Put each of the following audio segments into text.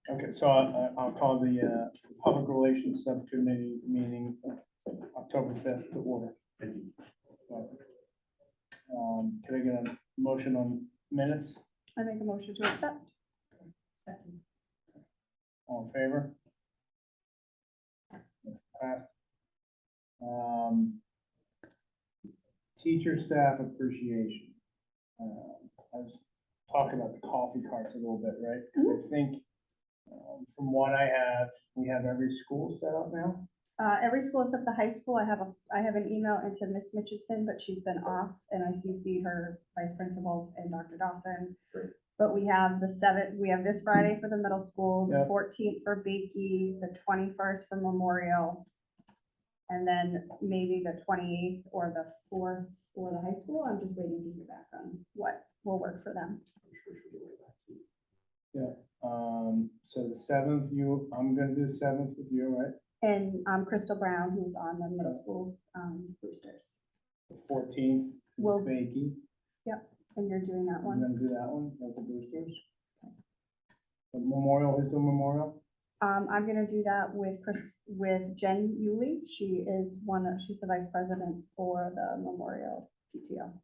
Okay, so I'll call the Public Relations Subcommittee meeting October 5th to order. Thank you. Can I get a motion on minutes? I make a motion to accept. Second. All in favor? Passed. Teacher staff appreciation. I was talking about the coffee carts a little bit, right? 'Cause I think from what I have, we have every school set up now. Every school except the high school, I have an email into Miss Mitchison, but she's been off, and I CC'd her vice principals and Dr. Dawson. Great. But we have we have this Friday for the middle school, the Yep. 14th for Bakey, the 21st for Memorial, and then maybe the 28th or the 4th for the high school. I'm just waiting to hear back on what will work for them. I'm sure she'll get right back to you. Yeah. So the 7th, I'm gonna do the 7th with you, right? And Crystal Brown, who's on the middle school boosters. The 14th, Will- Bakey. And you're doing that I'm one. gonna do that one, with the boosters. The Memorial, who's doing Memorial? I'm gonna do that with Jen Yulee. She's the vice president for the Memorial PTO.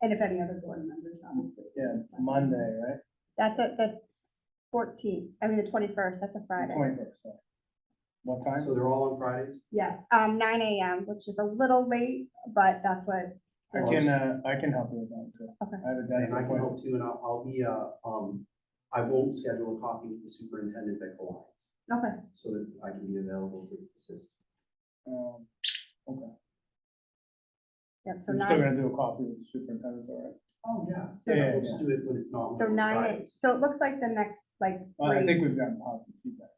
And if any other board members, obviously. Yeah, Monday, right? That's at the 14th, the 21st, that's a Friday. 21st, sorry. What time? So they're all on Fridays? Yeah, 9 a.m., which is a little late, but that's what, I can help you with that too. Okay. I have a And dentist I can help appointment. too, and I'll be, I won't schedule a copy with the superintendent that collides, okay, so that I can be available to assist. Okay. yeah, so I'm still 9, gonna do a copy with the superintendent, all right? Oh, yeah. Yeah, We'll just do it when it's not. on so those 9, Fridays. so it looks like the next, I three. think we've gotten positive feedback.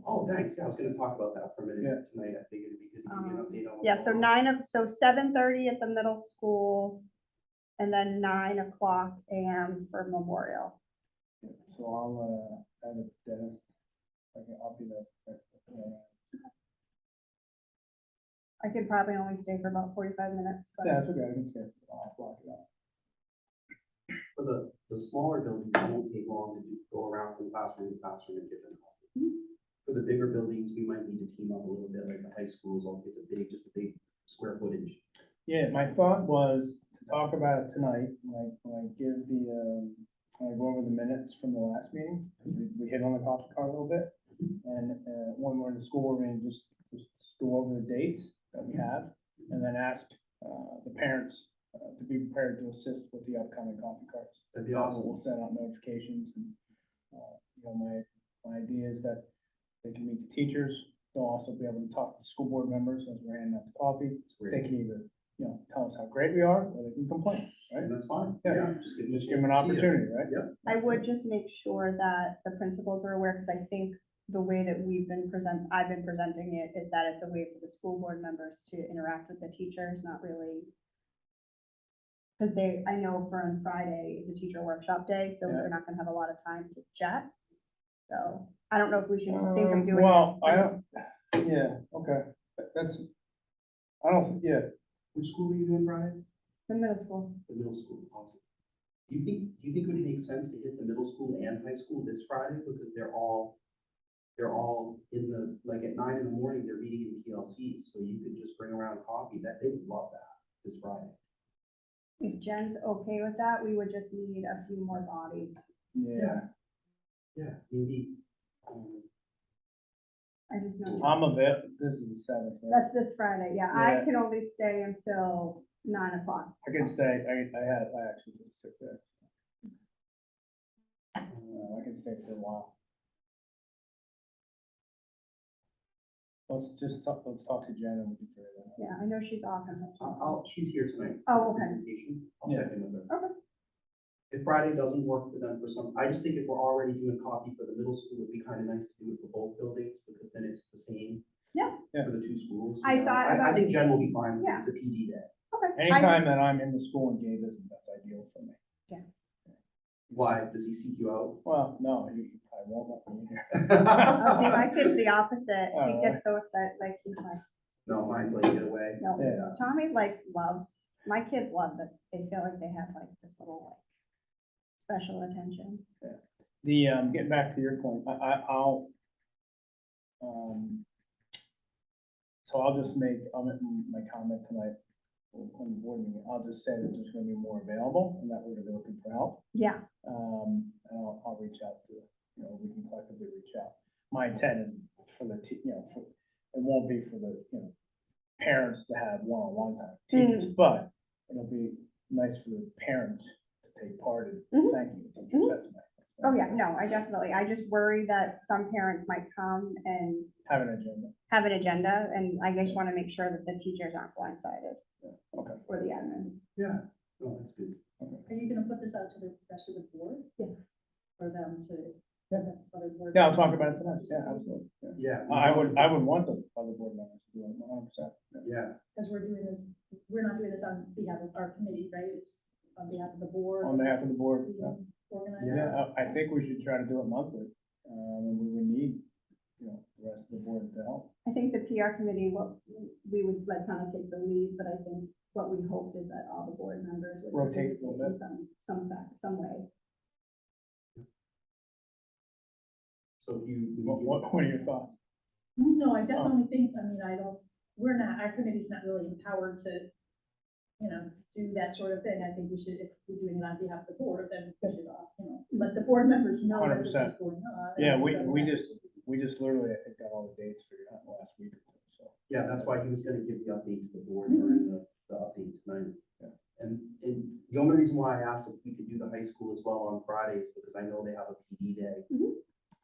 Oh, thanks, yeah, I was gonna talk about that for a minute Yeah. tonight, I figured it'd be good to give you an update on. what's Yeah, so going on. 7:30 at the middle school, and then 9 o'clock a.m. for Memorial. So I'll have a dentist. I'll be there. I could probably only stay for about 45 minutes, but Yeah, that's okay, I can skip. I'll block it out. For the smaller buildings, it won't take long to go around from classroom to classroom and give them coffee. For the bigger buildings, we might need to team up a little bit, like the high schools, it's just a big square footage. Yeah, my thought was to talk about it tonight, when I give when I go over the minutes from the last meeting, 'cause we hit on the coffee cart a little bit. And when we're in the school, we're gonna just go over the dates that we have, and then ask the parents to be prepared to assist with the upcoming coffee carts. That'd be awesome. We'll send out notifications, and my idea is that they can meet the teachers. They'll also be able to talk to school board members as we're handing out the coffee. They can either, tell us how great we are, or they can complain, right? And that's fine. Yeah. Just give them a Just give them an chance to see it. opportunity, right? Yep. I would just make sure that the principals are aware, because I think the way that I've been presenting it is that it's a way for the school board members to interact with the teachers, not really. Because I know for Friday is a teacher workshop day, so Yeah. they're not gonna have a lot of time to chat. So I don't know if we should think of doing. Well, it. I don't, yeah, okay, yeah, Which school are you doing Friday? The middle school. The middle school, awesome. Do you think it would make sense to hit the middle school and high school this Friday, because they're all in the, like at 9 in the morning, they're meeting in PLCs, so you could just bring around coffee, they would love that this Friday. If Jen's okay with that, we would just need a few more bodies. yeah. Yeah, maybe, I just know. This is the 7th, right? That's this Friday, yeah. I Yeah. can only stay until 9 o'clock. I can stay, I actually took sick there. I can stay for a while. Let's talk to Jen and we can figure that out. Yeah, I know she's off. until she's here tonight. Oh, for the okay. Presentation, I'll Yeah. check in with her. Okay. If Friday doesn't work for them I just think if we're already doing coffee for the middle school, it'd be kind of nice to do it for both buildings, because then it's the same. Yeah. Yeah. For the two schools. I thought I about- think Jen will be fine with it, Yeah. it's a PD day. Okay. Anytime that I'm in the school and Gabe isn't, that's ideal for me. Why, does he seek you out? Well, no, I won't let me in here. Oh, see, my kid's the opposite. He Oh, gets so excited, like he's like, No, mine's like, get away. no, Yeah. Tommy like loves, my kids love that. They feel like they have like this little special attention. The, getting back to your point, I'll, so I'll make my comment tonight on the board meeting. I'll just say that there's gonna be more available and that we're gonna be looking for help. Yeah, And I'll reach out to, we can collectively reach out. My intent is for the, it won't be for the, parents to have one-on-one time, with teachers, but it'll be nice for the parents to take part in thanking the teachers. That's my. oh yeah, no, I just worry that some parents might come and Have an agenda. have an agenda, and I just want to make sure that the teachers aren't blindsided Okay. or the admin. Yeah, no, that's good. Are you gonna put this out to the rest of the board? Yes. For them to, Yeah. other board? Yeah, I'll talk about it tonight. Yeah, absolutely. Yeah. Yeah. I would want the other board members to do it 100%. Yeah, Because we're doing this, we're not doing this on behalf of our committee, right? It's on behalf of the board. On behalf of the board, Being yeah. Organized. Yeah, I think we should try to do it monthly. And we would need, the rest of the board to help. I think the PR committee, what we would like kind of take the lead, but I think what we hoped is that all the board members would Rotate a little bit. in some way. so if you. What are your thoughts? No, I definitely think, I mean, our committee's not really empowered to, do that sort of thing. I think we should, if we're doing it on behalf of the board, then we should, let the board members know that this is 100%. going on. Yeah, we just literally, I think, got all the dates figured out last week or two, so. Yeah, that's why he was gonna give the update to the board during the update tonight. Yeah. And the only reason why I asked if we could do the high school as well on Fridays, because I know they have a PD day.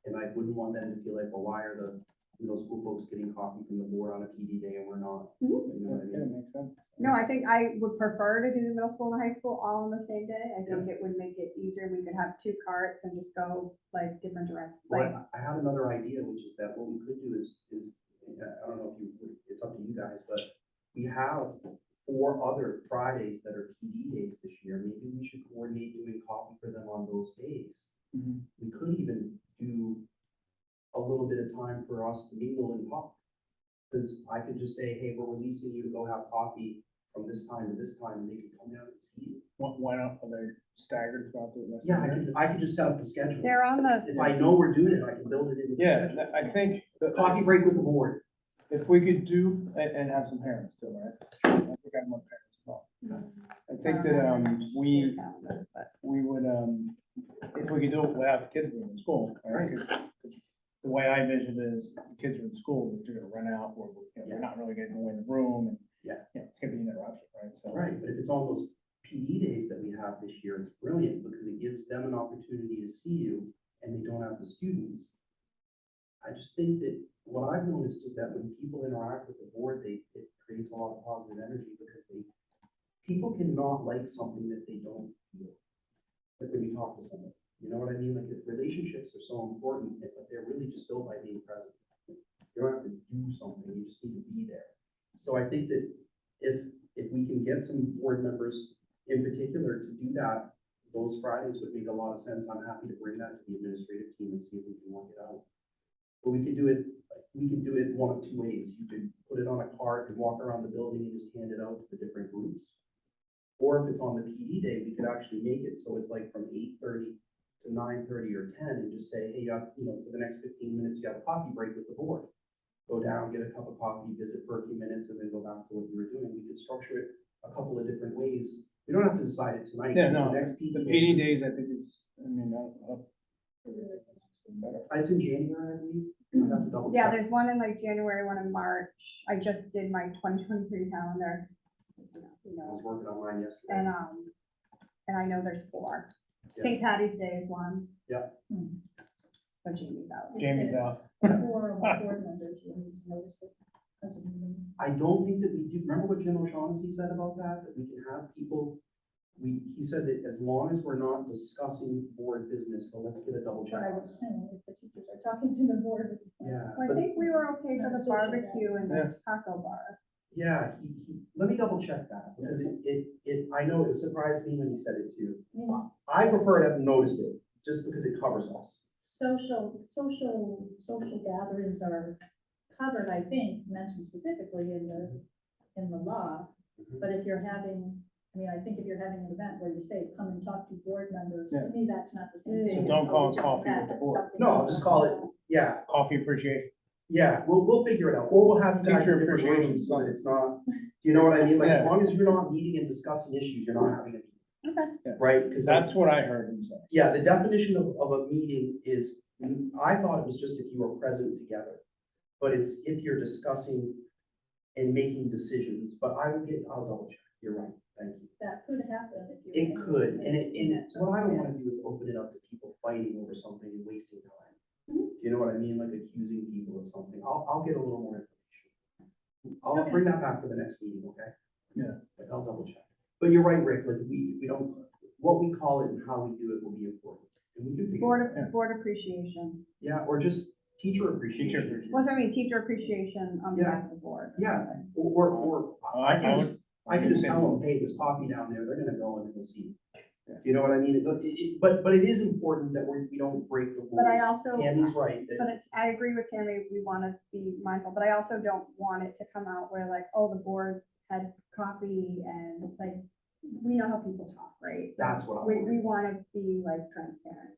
And I wouldn't want them to feel like, well, why are the middle school folks getting coffee from the board on a PD day and we're not? You know what I Yeah, it mean? makes sense. No, I think I would prefer to do the middle school and high school all on the same day. I think it would make it easier. We could have 2 carts and just go like different directions. Like, Well, I had another idea, which is that what we could do is, I don't know if it's up to you guys, but we have 4 other Fridays that are PD days this year. Maybe we should coordinate doing coffee for them on those days. Mhm. We could even do a little bit of time for us to mingle and talk. Because I could just say, hey, we're releasing you to go have coffee from this time to this time, and they could come down and see you. Why not, are they staggered throughout the rest of Yeah, the year? I could just set up the schedule. they're on the, If I know we're doing it, I can build it in. Yeah, I think. Coffee break with the board. If we could do, and have some parents too, right? I think I want parents as well. I think that, we would, if we could do it without the kids being in school, right? 'Cause the way I envision it is, the kids are in school, they're gonna run out, or, they're not really gonna go in the room, and, Yeah. it's gonna be an interruption, right? So. Right, but if it's on those PD days that we have this year, it's brilliant because it gives them an opportunity to see you and they don't have the students. I just think that what I've noticed is that when people interact with the board, it creates a lot of positive energy because people cannot like something that they don't feel. Like when you talk to someone, you know what I mean? Like relationships are so important, but they're really just built by being present. You don't have to do something, you just need to be there. So I think that if we can get some board members in particular to do that, those Fridays would make a lot of sense. I'm happy to bring that to the administrative team and see if we can work it out. But we could do it one of 2 ways. You could put it on a cart and walk around the building and just hand it out to the different groups. Or if it's on the PD day, we could actually make it so it's like from 8:30 to 9:30 or 10 and just say, hey, for the next 15 minutes, you have a coffee break with the board. Go down, get a cup of coffee, visit for a few minutes, and then go back to what you were doing. We could structure it a couple of different ways. We don't have to decide it tonight. Yeah, no, The next the PD PD days, I think is, better. It's in January, I believe. I have to double yeah, check. there's one in like January, one in March. I just did my 2023 calendar. I was working on mine yesterday. And I know there's 4. Yeah. St. Patty's Day is one. Yeah. So Jamie's out. Jamie's out. For our board members, you need to notice it. as a meeting. I don't think that we do, remember what Jim O'Shaughnessy said about that we can have people, he said that as long as we're not discussing board business, but let's get a double check. But I would assume if the teachers are talking to the board. Yeah, Well, I but, think we were okay for Not the social barbecue and the taco bar. yeah, let me double check that, because I know it surprised me when he said it too. I mean, I prefer to notice it, just because it covers us. social gatherings are covered, I think, mentioned specifically in the law. Mhm. But if you're having I mean, I think if you're having an event where you say, come and talk to board members, Yeah. to me, that's not the same So thing. as, don't oh, call we it just coffee had with the a board. Dunkin' No, I'll just call it, Donuts. yeah, Coffee appreciation. yeah, we'll figure it out, or we'll have you guys in Teacher different appreciation rooms so that Sunday. it's not, do you know what I mean? Like, as Yeah. long as you're not meeting and discussing issues, you're not having a meeting, Okay. right? Because That's what I heard him say. yeah, the definition of a meeting is, I thought it was just if you were present together. But it's if you're discussing and making decisions, but I'll double check, you're right, thank you. That could happen if you. It could, and that what I don't wanna circumstance. do is open it up to people fighting over something and wasting time. Mhm. Do you know what I mean, like accusing people of something, I'll get a little more information. I'll Okay. bring that back for the next meeting, okay? Yeah. Like, I'll double check. But you're right, Rick, like, we don't, what we call it and how we do it will be important. And we can figure it out. Board appreciation. Yeah, or just teacher appreciation. Teacher appreciation. What's I mean, teacher appreciation on behalf of the board. Yeah, or I can just, I can just tell them, hey, there's coffee down there, they're gonna go and they'll see. Yeah. You know what I mean? But it is important that we don't break the rules. But I also- Tammy's right, that, But I agree with Tammy, we want to be mindful, but I also don't want it to come out where like, oh, the board had coffee and like, we know how people talk, right? So that's what I'm. We want to be like transparent.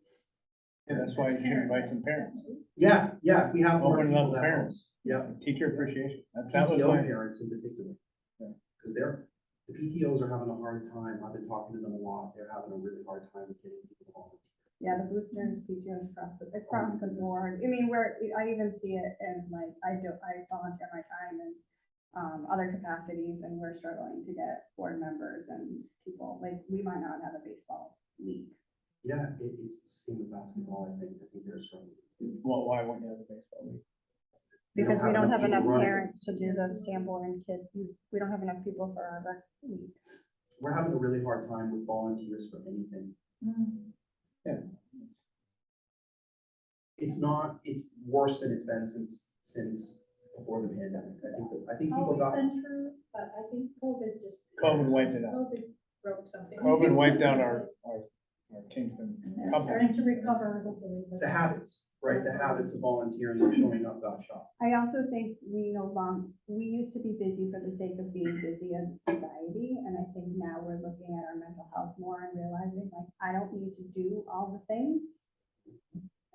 Yeah, that's why you should invite some parents. Yeah, if we have more Open it up people, to that parents. helps. Yeah, Teacher appreciation. That was PTO my, parents in particular. Yeah. Because the PTOs are having a hard time, I've been talking to them a lot, they're having a really hard time with getting people to volunteer. Yeah, the boosters, PTOs across the board. I mean, I even see it in like, I volunteer my time in other capacities and we're struggling to get board members and people, like, we might not have a baseball league. Yeah, it's the same with basketball, I think they're struggling. well, why wouldn't you have a baseball league? Because we don't have enough people running. parents to do the Sanborn kids, we don't have enough people for our rec league. We're having a really hard time with volunteers for anything. Mm. It's worse than it's been since before the pandemic. I think people Always got, been true, but I think COVID just. COVID wiped it out. COVID broke something. COVID wiped out our Kingston And they're couple. starting to recover, hopefully. but- the habits, right? The habits of volunteering and showing up got shot. I also think we used to be busy for the sake of being busy as a society, and I think now we're looking at our mental health more and realizing, like, I don't need to do all the things.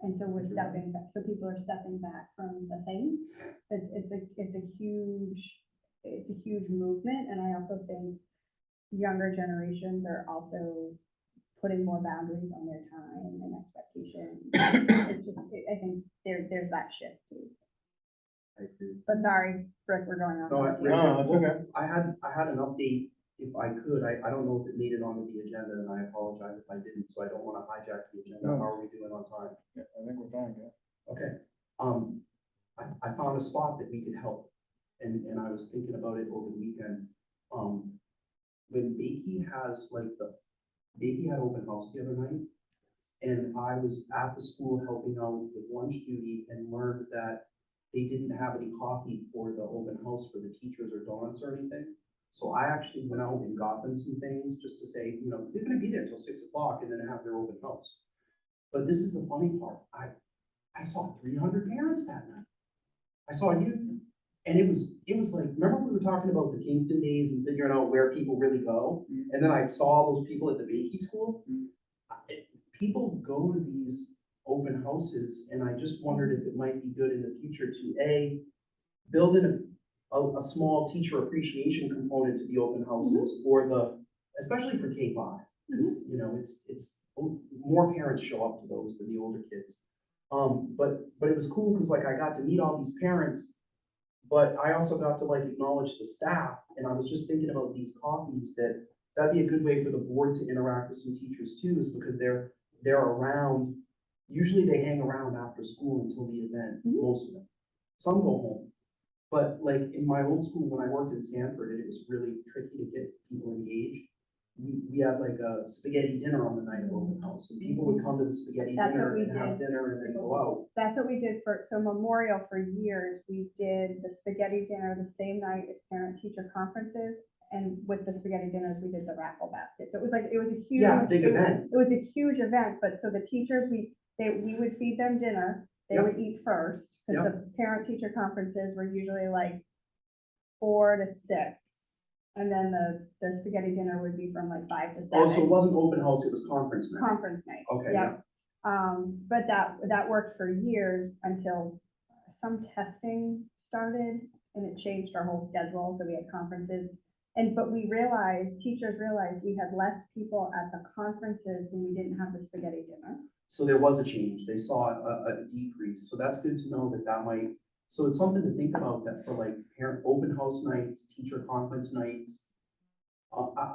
And so we're stepping back, so people are stepping back from the things. It's a huge movement, and I also think younger generations are also putting more boundaries on their time and expectations. It's just, I think there's that shift too. I agree. But sorry, Rick, we're going off. No, on a No, it's okay. I had an update, if I could, I don't know if it made it onto the agenda, and I apologize if I didn't, so I don't wanna hijack the agenda. No. How are we doing on time? Yeah, I think we're fine, yeah. Okay, I found a spot that we could help, and I was thinking about it over the weekend. When Bakey has Bakey had open house the other night, and I was at the school helping out with lunch duty and learned that they didn't have any coffee for the open house for the teachers or donuts or anything. So I actually went out and got them some things just to say, you know, they're gonna be there till 6 o'clock and then have their open house. But this is the funny part, I saw 300 parents that night. I saw you, and it was like, remember we were talking about the Kingston days and figuring out where people really go? Mhm. And then I saw those people at the Bakey school. Mhm. People go to these open houses, and I just wondered if it might be good in the future to build in a small teacher appreciation component to the open houses or especially for K-5. Because, you know, it's more parents show up to those than the older kids. But it was cool because like I got to meet all these parents, but I also got to like acknowledge the staff, and I was just thinking about these coffees that'd be a good way for the board to interact with some teachers too, is because they're around. Usually they hang around after school until the event, most of them. Some go home. But like in my old school, when I worked in Sanford, and it was really tricky to get people engaged. We had like a spaghetti dinner on the night of open house, and people would come to the spaghetti That's what dinner we and have did. dinner and then go out. That's what we did so Memorial for years, we did the spaghetti dinner the same night as parent teacher conferences. And with the spaghetti dinners, we did the raffle basket. So it was a huge. Yeah, big event. It was a huge event, but so the teachers, we would feed them dinner, they Yep. would eat first. Because the parent teacher conferences were usually like 4 to 6. And then the spaghetti dinner would be from like 5 to 7. Oh, so it wasn't open house, it was conference night? Conference night. Okay, Yep. But that worked for years until some testing started and it changed our whole schedule, so we had conferences. But teachers realized we had less people at the conferences when we didn't have the spaghetti dinner. So there was a change, they saw a decrease, so that's good to know that might, so it's something to think about that for like parent open house nights, teacher conference nights.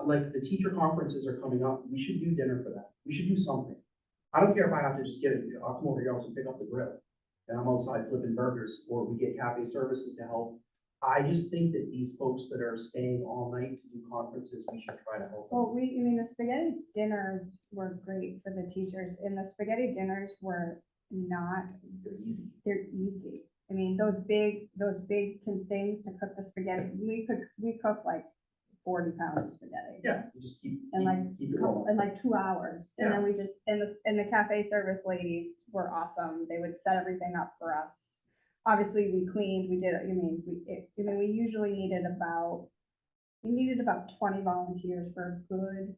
Like the teacher conferences are coming up, we should do dinner for that, we should do something. I don't care if I have to just get it, I'll come over here also pick up the grill, and I'm outside flipping burgers, or we get cafe services to help. I just think that these folks that are staying all night to do conferences, we should try to help them. Well, the spaghetti dinners were great for the teachers, and the spaghetti dinners were not, They're easy. they're easy. I mean, those big things to cook the spaghetti, we cook like 40 pounds of spaghetti. Yeah, you just keep it In rolling. like 2 hours. And then and the cafe service ladies were awesome. They would set everything up for us. Obviously, we cleaned, we usually needed about 20 volunteers for a good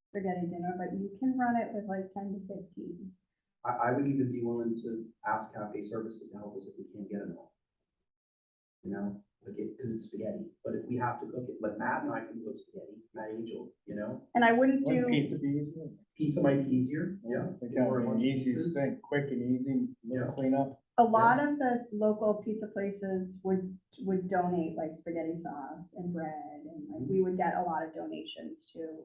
spaghetti dinner, but you can run it with like 10 to 15. I would even be willing to ask cafe services to help us if we can't get them all. You know, like because it's spaghetti, but if we have to cook it, like Matt and I can cook spaghetti, Matt Angel, you know? And I wouldn't Wouldn't do, pizza be easier? Pizza might be easier, yeah. Like, Or a bunch of easiest pizzas. thing, quick and easy, little Yeah. cleanup. a lot of the local pizza places would donate like spaghetti sauce and bread, and like we would get a lot of donations too.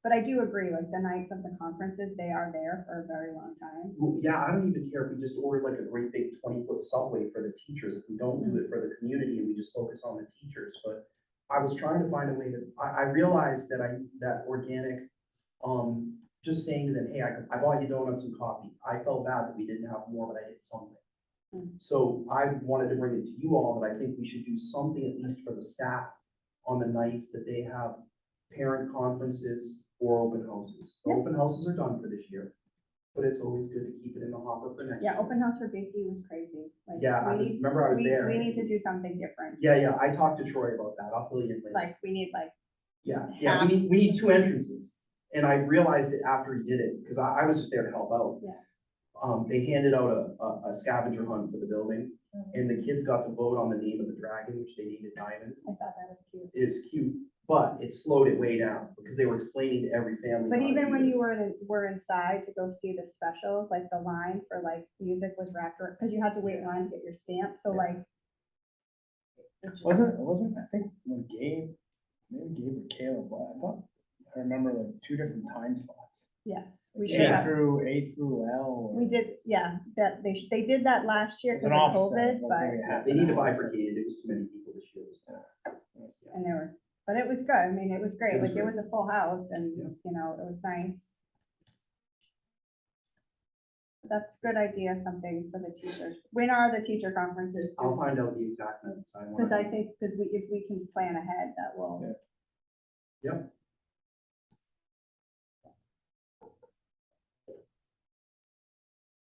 But I do agree, like the nights of the conferences, they are there for a very long time. Well, yeah, I don't even care if we just order like a great big 20-foot subway for the teachers, if we don't do it for the community and we just focus on the teachers, but I was trying to find a way I realized that organic, just saying to them, hey, I bought you donuts and coffee, I felt bad that we didn't have more, but I did something. So I wanted to bring it to you all that I think we should do something at least for the staff on the nights that they have parent conferences or open houses. The Yeah. open houses are done for this year, but it's always good to keep it in the hopper for next year. Yeah, open house for Bakery was crazy. Like, Yeah, remember I was there. We need to do something different. Yeah, I talked to Troy about that, I'll fill you in later. Like, we need like, Yeah, we need 2 entrances, and I realized it after he did it, because I was just there to help out. Yeah. They handed out a scavenger hunt for the building, and the kids got to vote on the name of the dragon, which they named it Diamond. I thought that was cute. It's cute, but it slowed it way down, because they were explaining to every family. But how to even do when you this. were inside to go see the specials, like the line for like music was wrapped around, because you had to wait in line to get your stamp, so Yeah. like. it's just- I think when maybe Gabe or Caleb, I remember like 2 different time slots. Yes, we A should have. through L. We did, yeah, that they did that last year It's because an of offset, COVID, like but, maybe Yeah, half they an need to hour. bifurcate it, it was too many people this year. and but it was good. I mean, it was great. It was Like, it great. was a full house and, Yeah. it was nice. That's a good idea, something for the teachers. When are the teacher conferences? I'll find out the exact nights. Because I think, if we can plan ahead, that will. Yeah. Yep.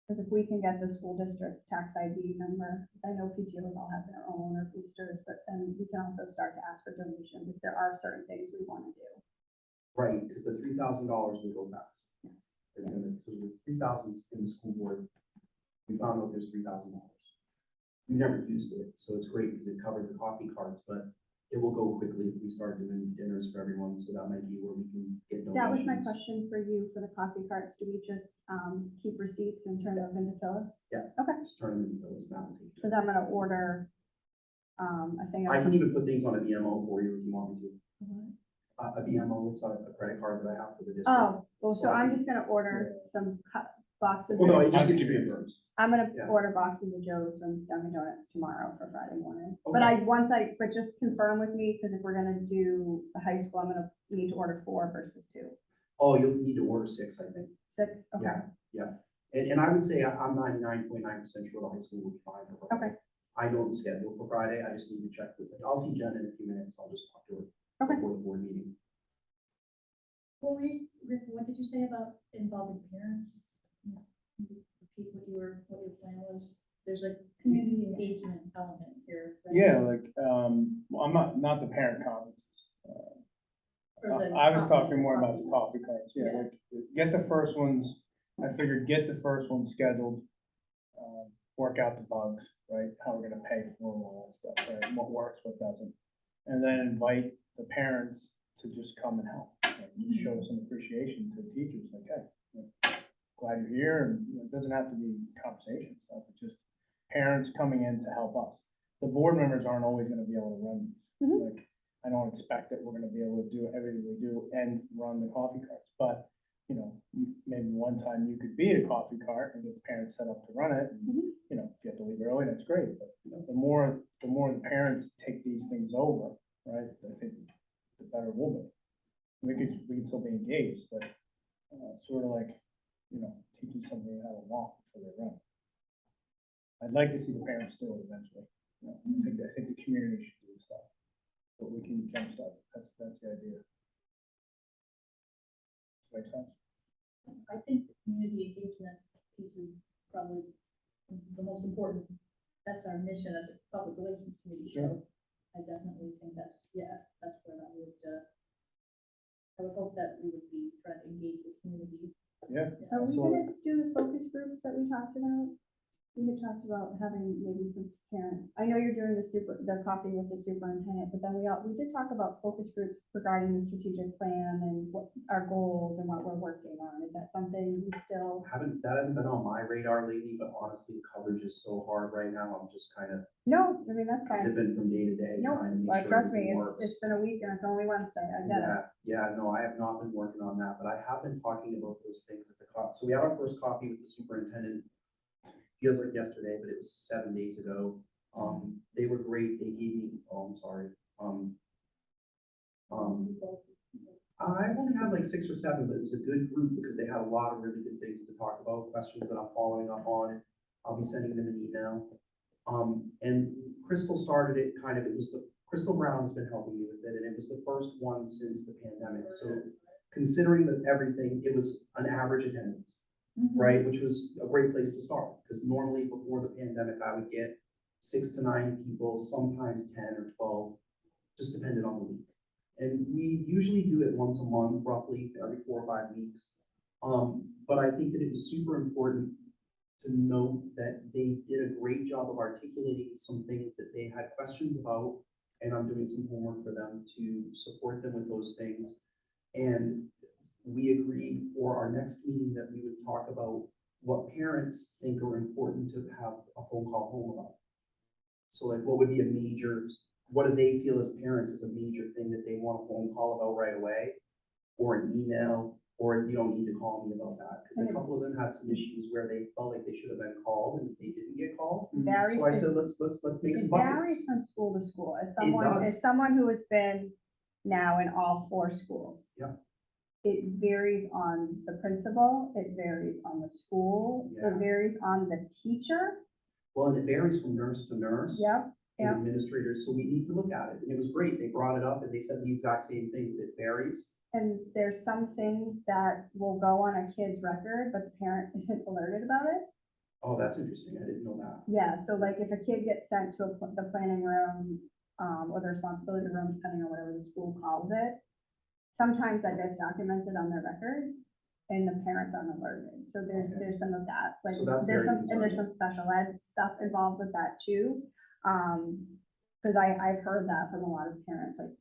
Because if we can get the school district's tax ID number, I know PTOs all have their own or boosters, but then we can also start to ask for donations if there are certain things we want to do. Right, because the $3,000 will go fast. Yes. It's gonna, so the 3,000 in the school board, we found out there's $3,000. We never used it, so it's great because it covered the coffee carts, but it will go quickly if we start doing dinners for everyone, so that might be where we can get donations. That was my question for you for the coffee carts. Do we just keep receipts and turn those into Phyllis? Just turn them into those now. Because I'm gonna order a thing. I can even put things on a BMO for you if you want me to. A BMO, it's a credit card that I have for the district. Oh, well, So so I I'm can- just gonna order some boxes. Well, no, of- it just gets reimbursed. I'm gonna Yeah. order boxes of Joe's from Dunkin' Donuts tomorrow for Friday morning. But Okay. but just confirm with me, because if we're gonna do the high school, I'm gonna need to order 4 versus 2. Oh, you'll need to order 6, I think. 6, okay. Yeah. And I would say I'm 99.9% sure the high school will be fine for Friday. Okay. I know the schedule for Friday, I just need to check with it. I'll see Jen in a few minutes, I'll just talk to her Okay. before the board meeting. Rick, what did you say about involving parents? Repeat what your plan was. There's a community engagement element here. right? Yeah, like, well, I'm not the parent conferences. For the I was coffee- talking more about the coffee carts, yeah, Yeah. like, get the first ones, I figured get the first ones scheduled. Work out the bugs, right, how we're gonna pay for them, all that stuff, right, what works, what doesn't. And then invite the parents to just come and help, like, just show some appreciation to the teachers, like, hey, you know, glad you're here, and you know, it doesn't have to be conversation stuff, it's just parents coming in to help us. The board members aren't always gonna be able to run these, Mhm. like, I don't expect that we're gonna be able to do everything we do and run the coffee carts, but, you know, maybe one time you could be a coffee cart and get the parents set up to run it, and, Mhm. you know, if you have to leave early, that's great, but, you know, the more the parents take these things over, right, I think the better we'll be. We can still be engaged, but, sort of like, you know, teaching somebody how to walk before they run. I'd like to see the parents do it eventually, you know, I think the community should do stuff, but we can jumpstart it, that's the idea. Make sense? I think the community engagement piece is probably the most important. That's our mission as a public relations committee, so I definitely think that's where I would hope that we would be trying to engage the community. Yeah. Are we Absolutely. gonna do the focus groups that we talked about? We had talked about having maybe some parents, I know you're doing the coffee with the superintendent, but then we did talk about focus groups regarding the strategic plan and what our goals and what we're working on. Is that something you still? That hasn't been on my radar lately, but honestly, coverage is so hard right now, I'm just kind of No, I mean, that's fine. zipping from day to day, No, trying to make well, sure trust me, everything works. it's been a week and it's only Wednesday, I get it. Yeah, no, I have not been working on that, but I have been talking about those things at the so we had our first coffee with the superintendent. Feels like yesterday, but it was 7 days ago. They were great, they gave me, oh, I'm sorry, I only had like 6 or 7, but it was a good group because they had a lot of really good things to talk about, questions that I'm following up on. I'll be sending them an email. And Crystal started it it was Crystal Brown has been helping me with it, and it was the first one since the pandemic. So considering that everything, it was an average attendance, right? Which was a great place to start, because normally before the pandemic, I would get 6 to 9 people, sometimes 10 or 12, just depended on the week. And we usually do it once a month, roughly every 4 or 5 weeks. But I think that it was super important to note that they did a great job of articulating some things that they had questions about, and I'm doing some homework for them to support them with those things. And we agreed for our next meeting that we would talk about what parents think are important to have a phone call home about. So like, what would be what do they feel as parents is a major thing that they want a phone call about right away, or an email, or you don't need to call me about that? Because a couple of them had some issues where they felt like they should have been called and they didn't get called. Varies So I to- said, let's make some It buckets. varies from school to school. As does. someone who has been now in all 4 schools. Yeah. It varies on the principal, it varies on the school, Yeah. it varies on the teacher. Well, and it varies from nurse to nurse. Yep, And yep. administrators, so we need to look at it. And it was great. They brought it up and they said the exact same thing. It varies. And there's some things that will go on a kid's record, but the parent isn't alerted about it. Oh, that's interesting. I didn't know that. Yeah, so like if a kid gets sent to the planning room, or the responsibility room, depending on whatever the school calls it, sometimes that gets documented on their record and the parents aren't alerted. So Okay. there's some of that, like, So that's there's very some, and there's some special ed stuff involved with that too. Cause I've heard that from a lot of parents, like,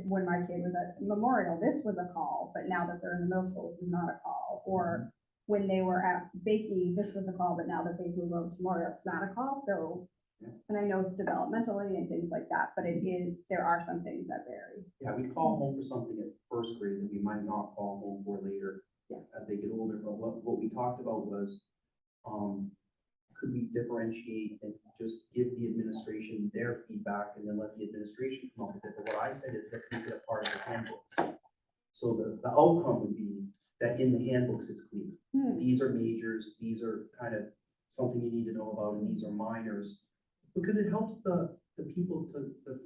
when my kid was at Memorial, this was a call, but now that they're in the middle school, this is not a call. Or when they were at Bakey, this was a call, but now that they've moved over to Memorial, it's not a call. So, and I know developmentally and things like that, but there are some things that vary. Yeah, we call home for something at first grade that we might not call home for later. Yeah. As they get older. But what we talked about was, could we differentiate and just give the administration their feedback and then let the administration come up with it? But what I said is, let's make it a part of the handbooks. So the outcome would be that in the handbooks, it's clear. These are majors, these are kind of something you need to know about, and these are minors. Because it helps the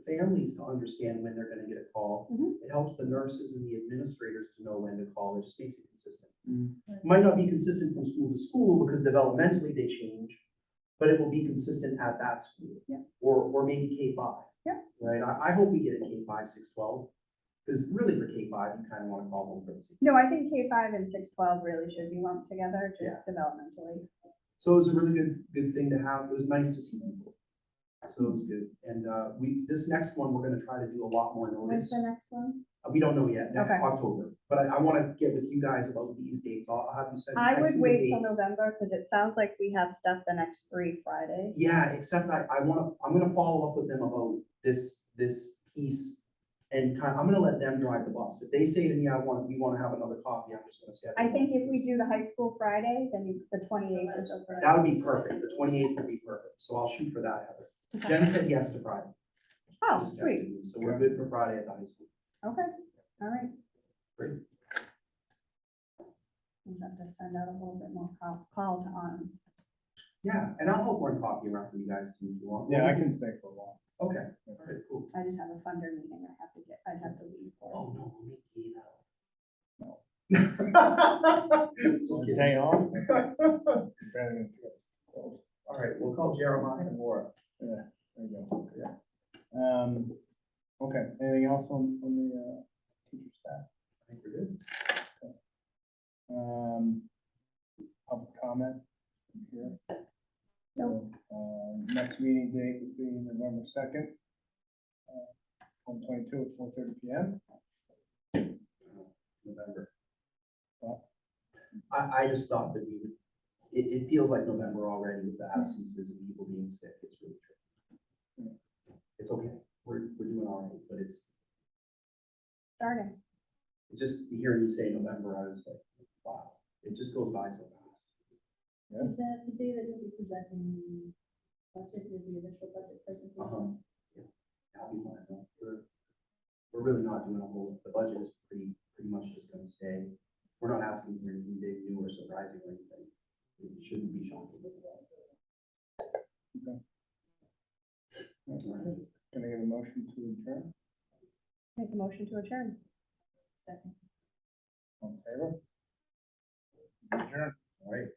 families to understand when they're gonna get a call. It helps the nurses and the administrators to know when to call. It just makes it consistent. It might not be consistent from school to school because developmentally they change, but it will be consistent at that school. Yeah. Or maybe K-5. Yeah. Right, I hope we get a K-5, 6, 12, Because really for K-5, you kind of want to call home for the 6. No, I think K5 and 612 really should be lumped together, just Yeah. developmentally. So it was a really good thing to have. It was nice to see people. So it was good. And this next one, we're gonna try to do a lot more When's notice. the next one? We don't know yet, next Okay. October. But I want to get with you guys about these dates. I'll have you send. I text would me the wait till dates. November, because it sounds like we have stuff the next 3 Fridays. Yeah, except I'm gonna follow up with them about this piece. And I'm gonna let them drive the bus. If they say to me, we wanna have another coffee, I'm just gonna schedule. I think if we do the high school Friday, then the 28th is open. That would be perfect. The 28th would be perfect. So I'll shoot for that, Heather. Okay. Jen said yes to Friday. Oh, Just sweet. texted me. So we're good for Friday at the high school. Okay, all right. Great. We'll have to send out a little bit more call to arms. Yeah, and I'll help run coffee around for you guys too if you want. Yeah, I can stay for a while. Okay, all right, cool. I just have a funder meeting I'd have to leave for. Oh, no, we'll make Gabe out. No. Just kidding. Day off. Better than to get close. All right, we'll call Jeremiah and Laura. Yeah, there you go. Yeah. Okay, anything else on the teacher staff? I think we're good. Public comment here. Nope. So, next meeting date would be November 2nd, 2022 at 4:30 PM. November. What? I just thought that it feels like November already with the absences and people being sick. It's really true. It's okay. We're doing all right, but it's Starting. just hearing you say November, I was like, wow, it just goes by so fast. Is that the day that you'll be presenting the budget, the initial budget presentation? Yeah, I'll be fine. No, we're really not doing a whole, the budget is pretty much just gonna stay. We're not asking for anything big, new or surprising or anything. It shouldn't be shocking. Okay. Can I get a motion to adjourn? Make a motion to adjourn. Second. On favor? Adjourn. All right.